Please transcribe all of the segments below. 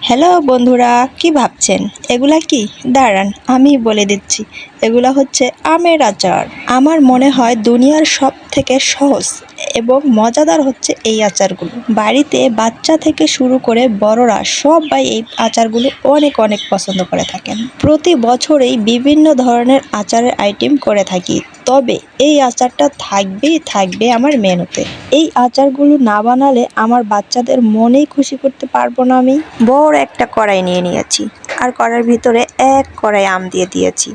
Hello বন্ধুরা, কি ভাবছেন? এগুলা কি? দাঁড়ান আমি বলে দিচ্ছি। এগুলা হচ্ছে আমের আচার। আমার মনে হয় দুনিয়ার সব থেকে সহজ এবং মজাদার হচ্ছে এই আচারগুলো। বাড়িতে বাচ্চা থেকে শুরু করে বড়রা সবাই এই আচারগুলো অনেক অনেক পছন্দ করে থাকেন। প্রতি বছরেই বিভিন্ন ধরনের আচারের আইটেম করে থাকি, তবে এই আচারটা থাকবেই থাকবে আমার মেনুতে। এই আচারগুলো না বানালে আমার বাচ্চাদের মনেই খুশি করতে পারবো না আমি। বড় একটা কড়াই নিয়ে নিয়েছি, আর কড়াইয়ের ভিতরে এক কড়াই আম দিয়ে দিয়েছি।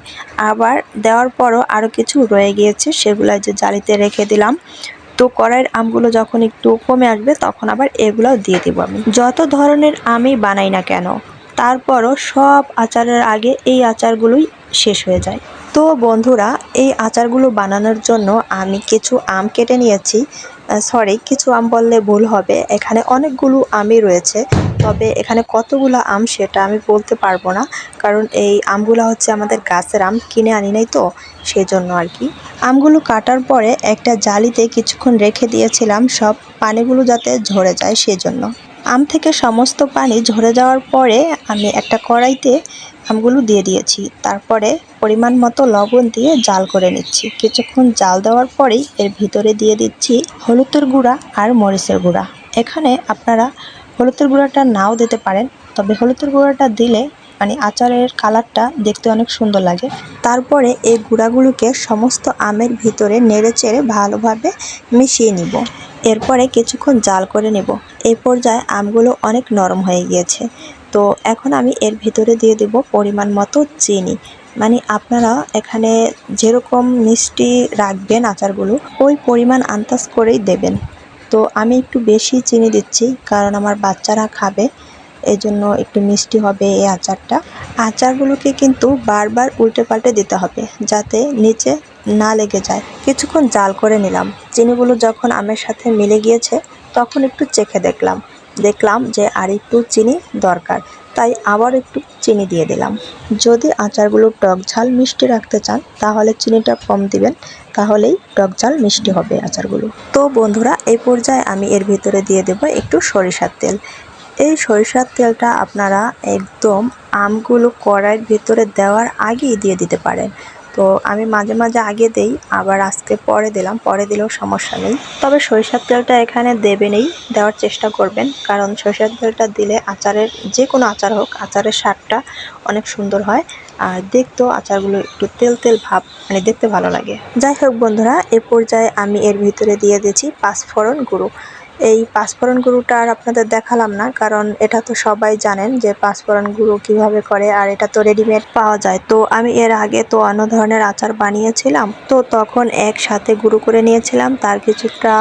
আবার দেওয়ার পরও আরও কিছু রয়ে গিয়েছে, সেগুলো যে জালিতে রেখে দিলাম। তো কড়াইয়ের আমগুলো যখন একটু কমে আসবে তখন আবার এগুলোও দিয়ে দিব আমি। যত ধরনের আমই বানাই না কেন, তারপরও সব আচারের আগে এই আচারগুলোই শেষ হয়ে যায়। তো বন্ধুরা, এই আচারগুলো বানানোর জন্য আমি কিছু আম কেটে নিয়েছি। সরি, কিছু আম বললে ভুল হবে, এখানে অনেকগুলো আমই রয়েছে। তবে এখানে কতগুলো আম সেটা আমি বলতে পারবো না, কারণ এই আমগুলো হচ্ছে আমাদের গাছের আম, কিনে আনি নাই তো, সেই জন্য আর কি। আমগুলো কাটার পরে একটা জালিতে কিছুক্ষণ রেখে দিয়েছিলাম, সব পানিগুলো যাতে ঝরে যায় সেজন্য। আম থেকে সমস্ত পানি ঝরে যাওয়ার পরে আমি একটা কড়াইতে আমগুলো দিয়ে দিয়েছি। তারপরে পরিমাণ মতো লবণ দিয়ে জাল করে নিচ্ছি। কিছুক্ষণ জাল দেওয়ার পরেই এর ভিতরে দিয়ে দিচ্ছি হলুদের গুঁড়া আর মরিচের গুঁড়া। এখানে আপনারা হলুদের গুঁড়াটা নাও দিতে পারেন, তবে হলুদের গুঁড়াটা দিলে মানে আচারের কালারটা দেখতে অনেক সুন্দর লাগে। তারপরে এই গুঁড়াগুলোকে সমস্ত আমের ভিতরে নেড়ে চেড়ে ভালোভাবে মিশিয়ে নিব। এরপরে কিছুক্ষণ জাল করে নেব। এই পর্যায়ে আমগুলো অনেক নরম হয়ে গিয়েছে। তো এখন আমি এর ভিতরে দিয়ে দেব পরিমাণ মতো চিনি। মানে আপনারা এখানে যেরকম মিষ্টি রাখবেন আচারগুলো, ওই পরিমাণ আন্দাজ করেই দেবেন। তো আমি একটু বেশি চিনি দিচ্ছি, কারণ আমার বাচ্চারা খাবে, এই জন্য একটু মিষ্টি হবে এই আচারটা। আচারগুলোকে কিন্তু বারবার উল্টে পাল্টে দিতে হবে, যাতে নিচে না লেগে যায়। কিছুক্ষণ জাল করে নিলাম। চিনিগুলো যখন আমের সাথে মিলে গিয়েছে তখন একটু চেখে দেখলাম যে আর একটু চিনি দরকার, তাই আবার একটু চিনি দিয়ে দিলাম। যদি আচারগুলো টক ঝাল মিষ্টি রাখতে চান তাহলে চিনিটা কম দিবেন, তাহলেই টক ঝাল মিষ্টি হবে আচারগুলো। তো বন্ধুরা, এই পর্যায়ে আমি এর ভিতরে দিয়ে দেব একটু সরিষার তেল। এই সরিষার তেলটা আপনারা একদম আমগুলো কড়াইয়ের ভিতরে দেওয়ার আগেই দিয়ে দিতে পারেন। তো আমি মাঝে মাঝে আগে দেই, আবার আজকে পরে দিলাম, পরে দিলেও সমস্যা নেই। তবে সরিষার তেলটা এখানে দেবেনই, দেওয়ার চেষ্টা করবেন, কারণ সরিষার তেলটা দিলে আচারের, যে কোনো আচার হোক, আচারের স্বাদটা অনেক সুন্দর হয়, আর দেখতেও আচারগুলো একটু তেল তেল ভাব, মানে দেখতে ভালো লাগে। যাই হোক বন্ধুরা, এ পর্যায়ে আমি এর ভিতরে দিয়ে দিয়েছি পাঁচফোড়ন গুঁড়ো। এই পাঁচফোড়ন গুঁড়োটা আর আপনাদের দেখালাম না, কারণ এটা তো সবাই জানেন যে পাঁচফোড়ন গুঁড়ো কীভাবে করে, আর এটা তো রেডিমেড পাওয়া যায়। তো আমি এর আগে তো অন্য ধরনের আচার বানিয়েছিলাম, তো তখন একসাথে গুঁড়ো করে নিয়েছিলাম, তার কিছুটা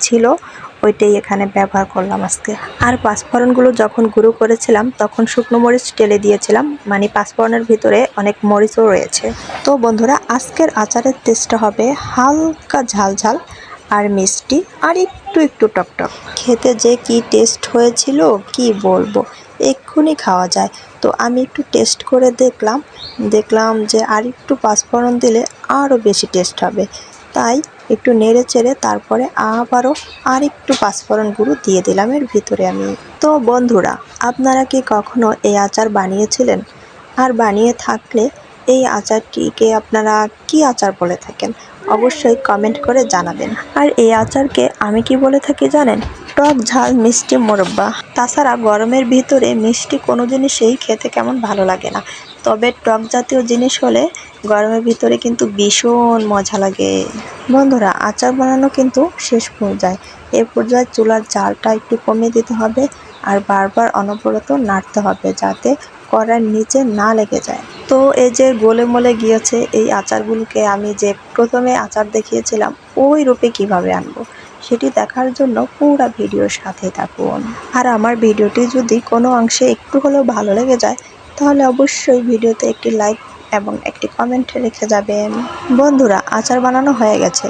ছিল, ওইটাই এখানে ব্যবহার করলাম আজকে। আর পাঁচফোড়নগুলো যখন গুঁড়ো করেছিলাম তখন শুকনো মরিচ টেলে দিয়েছিলাম, মানে পাঁচফোড়নের ভিতরে অনেক মরিচও রয়েছে। তো বন্ধুরা, আজকের আচারের টেস্টটা হবে হালকা ঝাল ঝাল আর মিষ্টি আর একটু একটু টকটক। খেতে যে কি টেস্ট হয়েছিল কি বলবো, এক্ষুনি খাওয়া যায়। তো আমি একটু টেস্ট করে দেখলাম যে আর একটু পাঁচফোড়ন দিলে আরও বেশি টেস্ট হবে, তাই একটু নেড়ে চেড়ে তারপরে আবারও আর একটু পাঁচফোড়ন গুঁড়ো দিয়ে দিলাম এর ভিতরে আমি। তো বন্ধুরা, আপনারা কি কখনো এই আচার বানিয়েছিলেন? আর বানিয়ে থাকলে এই আচারটিকে আপনারা কি আচার বলে থাকেন অবশ্যই কমেন্ট করে জানাবেন। আর এই আচারকে আমি কি বলে থাকি জানেন? টক ঝাল মিষ্টি মোরব্বা। তাছাড়া গরমের ভিতরে মিষ্টি কোনো জিনিসই খেতে কেমন ভালো লাগে না, তবে টক জাতীয় জিনিস হলে গরমের ভিতরে কিন্তু ভীষণ মজা লাগে। বন্ধুরা, আচার বানানো কিন্তু শেষ পর্যায়ে। এ পর্যায়ে চুলার জালটা একটু কমিয়ে দিতে হবে, আর বারবার অনবরত নাড়তে হবে যাতে কড়াইয়ের নিচে না লেগে যায়। তো এই যে গলে মলে গিয়েছে এই আচারগুলোকে আমি যে প্রথমে আচার দেখিয়েছিলাম ওই রূপে কিভাবে আনবো, সেটি দেখার জন্য পুরো ভিডিওর সাথে থাকুন। আর আমার ভিডিওটি যদি কোনো অংশে একটু হলেও ভালো লেগে যায় তাহলে অবশ্যই ভিডিওতে একটি লাইক এবং একটি কমেন্ট রেখে যাবেন। বন্ধুরা, আচার বানানো হয়ে গেছে।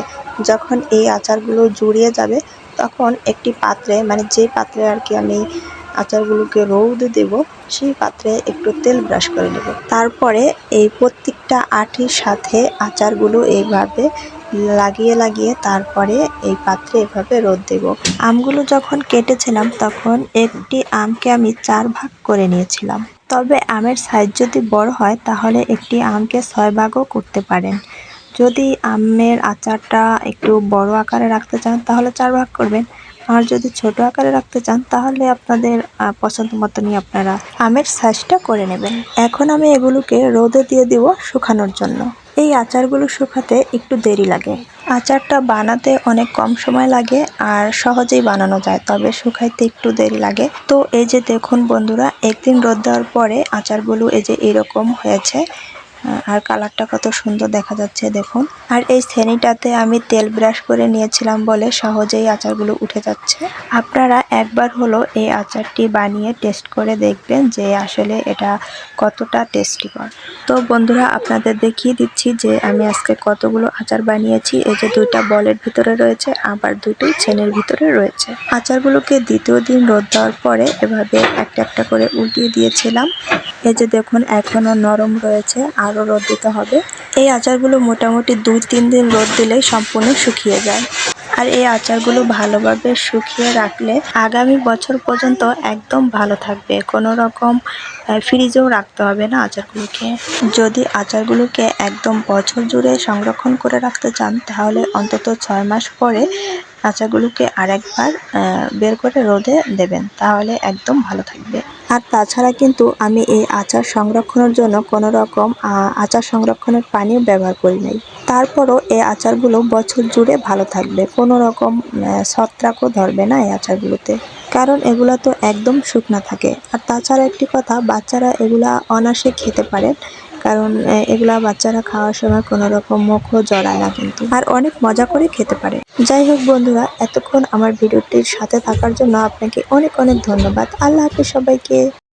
যখন এই আচারগুলো জুড়িয়ে যাবে তখন একটি পাত্রে, মানে যে পাত্রে আর কি আমি আচারগুলোকে রৌদে দেব, সেই পাত্রে একটু তেল ব্রাশ করে নেব। তারপরে এই প্রত্যেকটা আটির সাথে আচারগুলো এইভাবে লাগিয়ে লাগিয়ে তারপরে এই পাত্রে এভাবে রোদ দেব। আমগুলো যখন কেটেছিলাম তখন একটি আমকে আমি 4 ভাগ করে নিয়েছিলাম। তবে আমের সাইজ যদি বড় হয় তাহলে একটি আমকে 6 ভাগও করতে পারেন। যদি আমের আচারটা একটু বড় আকারে রাখতে চান তাহলে 4 ভাগ করবেন, আর যদি ছোট আকারে রাখতে চান তাহলে আপনাদের পছন্দ মতনই আপনারা আমের সাইজটা করে নেবেন। এখন আমি এগুলোকে রোদে দিয়ে দিব শুকানোর জন্য। এই আচারগুলো শুকাতে একটু দেরি লাগে। আচারটা বানাতে অনেক কম সময় লাগে আর সহজেই বানানো যায়, তবে শুকাইতে একটু দেরি লাগে। তো এই যে দেখুন বন্ধুরা, একদিন রোদ দেওয়ার পরে আচারগুলো এই যে এরকম হয়েছে, আর কালারটা কত সুন্দর দেখা যাচ্ছে দেখুন। আর এই শ্রেণীটাতে আমি তেল ব্রাশ করে নিয়েছিলাম বলে সহজেই আচারগুলো উঠে যাচ্ছে। আপনারা একবার হলো এই আচারটি বানিয়ে টেস্ট করে দেখবেন যে আসলে এটা কতটা টেস্টিকর। তো বন্ধুরা, আপনাদের দেখিয়ে দিচ্ছি যে আমি আজকে কতগুলো আচার বানিয়েছি। এই যে 2টা বলের ভিতরে রয়েছে, আবার 2টি ছেনের ভিতরে রয়েছে। আচারগুলোকে দ্বিতীয় দিন রোদ দেওয়ার পরে এভাবে একটা একটা করে উল্টিয়ে দিয়েছিলাম। এই যে দেখুন এখনো নরম রয়েছে, আরও রোদ দিতে হবে। এই আচারগুলো মোটামুটি 2-3 দিন রোদ দিলেই সম্পূর্ণ শুকিয়ে যায়। আর এই আচারগুলো ভালোভাবে শুকিয়ে রাখলে আগামী বছর পর্যন্ত একদম ভালো থাকবে, কোনো রকম ফ্রিজেও রাখতে হবে না আচারগুলোকে। যদি আচারগুলোকে একদম বছর জুড়ে সংরক্ষণ করে রাখতে চান তাহলে অন্তত 6 মাস পরে আচারগুলোকে আরেকবার বের করে রোদে দেবেন, তাহলে একদম ভালো থাকবে। আর তাছাড়া কিন্তু আমি এই আচার সংরক্ষণের জন্য কোনো রকম আচার সংরক্ষণের পানিও ব্যবহার করি নাই। তারপরও এই আচারগুলো বছর জুড়ে ভালো থাকবে, কোনো রকম ছত্রাকও ধরবে না এই আচারগুলোতে, কারণ এগুলো তো একদম শুকনা থাকে। আর তাছাড়া একটি কথা, বাচ্চারা এগুলা অনায়াসে খেতে পারে, কারণ এগুলা বাচ্চারা খাওয়ার সময় কোনো রকম মুখও জড়ায় না কিন্তু, আর অনেক মজা করে খেতে পারে। যাই হোক বন্ধুরা, এতক্ষণ আমার ভিডিওটির সাথে থাকার জন্য আপনাকে অনেক অনেক ধন্যবাদ। আল্লাহ হাফেজ সবাইকে।